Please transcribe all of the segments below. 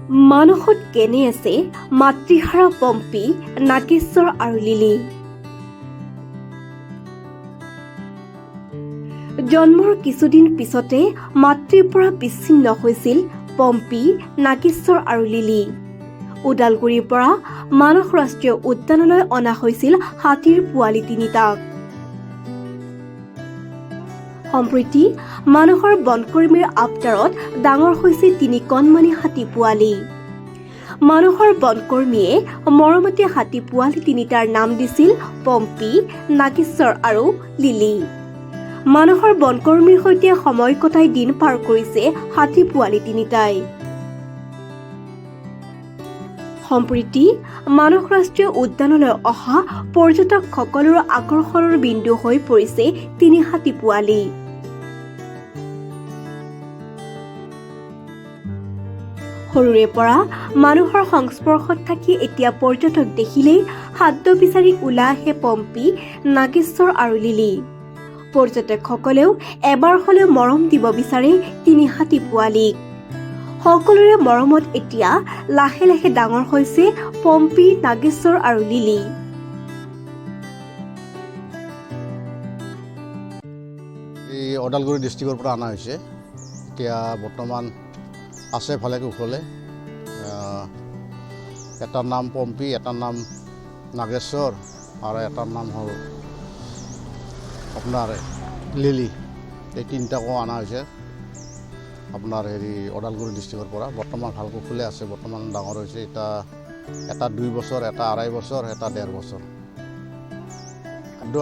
মানসত কেনে আছে মাতৃহাৰা পম্পী, নাগেশ্বৰ আৰু লিলি। জন্মৰ কিছুদিন পিছতে মাতৃৰ পৰা বিচ্ছিন্ন হৈছিল পম্পী, নাগেশ্বৰ আৰু লিলি। ওদালগুৰিৰ পৰা মানস ৰাষ্ট্ৰীয় উদ্যানলৈ অনা হৈছিল হাতীৰ পোৱালি তিনিটাক। সম্প্ৰতি মানসৰ বনকৰ্মীৰ আবদাৰত ডাঙৰ হৈছে ৩ কণমানি হাতী পোৱালি। মানসৰ বনকৰ্মীয়ে মৰমতে হাতী পোৱালি তিনিটাৰ নাম দিছিল পম্পী, নাগেশ্বৰ আৰু লিলি। মানসৰ বনকৰ্মীৰ সৈতে সময় কটাই দিন পাৰ কৰিছে হাতী পোৱালি তিনিটাই। সম্প্ৰতি মানস ৰাষ্ট্ৰীয় উদ্যানলৈ অহা পৰ্যটকসকলৰ আকৰ্ষণৰ বিন্দু হৈ পৰিছে ৩ হাতী পোৱালি। সৰুৰে পৰা মানুহৰ সংস্পৰ্শত থাকি এতিয়া পৰ্যটক দেখিলেই খাদ্য বিচাৰি ওলাই আহে পম্পী, নাগেশ্বৰ আৰু লিলি। পৰ্যটকসকলেও এবাৰ হ'লেও মৰম দিব বিচাৰে ৩ হাতী পোৱালীক। সকলোৰে মৰমত এতিয়া লাহে লাহে ডাঙৰ হৈছে পম্পী, নাগেশ্বৰ আৰু লিলি। এই ওদালগুৰি ডিষ্ট্ৰিক্টৰ পৰা অনা হৈছে। এতিয়া বৰ্তমান আছে ভালে কুশলে। এটাৰ নাম পম্পী, এটাৰ নাম নাগেশ্বৰ আৰু এটাৰ নাম হ'ল আপোনাৰ লিলি। এই তিনিটাকো অনা হৈছে আপোনাৰ ওদালগুৰি ডিষ্ট্ৰিক্টৰ পৰা। বৰ্তমান ভাল কুশলে আছে, বৰ্তমান ডাঙৰ হৈছে। এটা 2 বছৰ, এটা 2.5 বছৰ, এটা 1.5 বছৰ। খাদ্য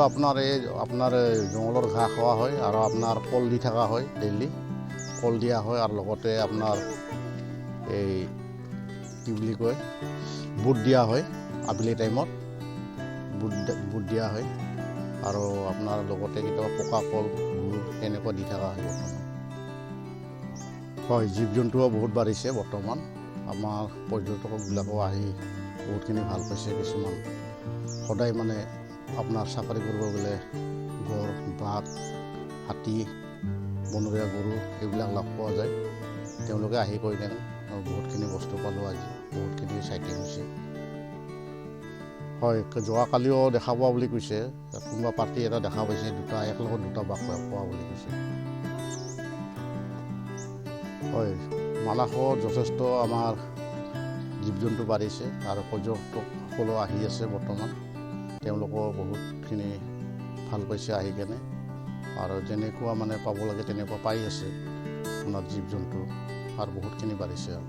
আপোনাৰ জংঘলৰ ঘাঁহ খোৱা হয় আৰু আপোনাৰ কল দি থকা হয়, ডেইলি কল দিয়া হয়। আৰু লগতে আপোনাৰ এই কি বুলি কয়, বুট দিয়া হয় আবেলি টাইমত, বুট দিয়া হয়। আৰু আপোনাৰ লগতে কেতিয়াবা পকা কল, গুড় এনেকুৱা দি থকা হয় বৰ্তমান। হয়, জীৱ জন্তুও বহুত বাঢ়িছে বৰ্তমান। আমাৰ পৰ্যটকবিলাকো আহি বহুতখিনি ভাল পাইছে। কিছুমান সদায় মানে আপোনাৰ চাফাৰী কৰিব গ'লে গড়, বাঘ, হাতী, বনৰীয়া গৰু এইবিলাক লগ পোৱা যায়। তেওঁলোকে আহি কৈ কেনে বহুতখিনি বস্তু পালোঁ আজি, বহুতখিনি চাইটিং হৈছে। হয়, যোৱাকালিও দেখা পোৱা বুলি কৈছে, কোনোবা পাৰ্টি এটা দেখা পাইছে, একেলগত 2টা বাঘ পোৱা বুলি কৈছে। হয়, মানসত যথেষ্ট আমাৰ জীৱ জন্তু বাঢ়িছে আৰু পৰ্যটকসকলো আহি আছে বৰ্তমান। তেওঁলোকেও বহুতখিনি ভাল পাইছে আহি কেনে, আৰু যেনেকুৱা মানে পাব লাগে তেনেকুৱা পাই আছে আপোনাৰ জীৱ জন্তু, আৰু বহুতখিনি বাঢ়িছে আৰু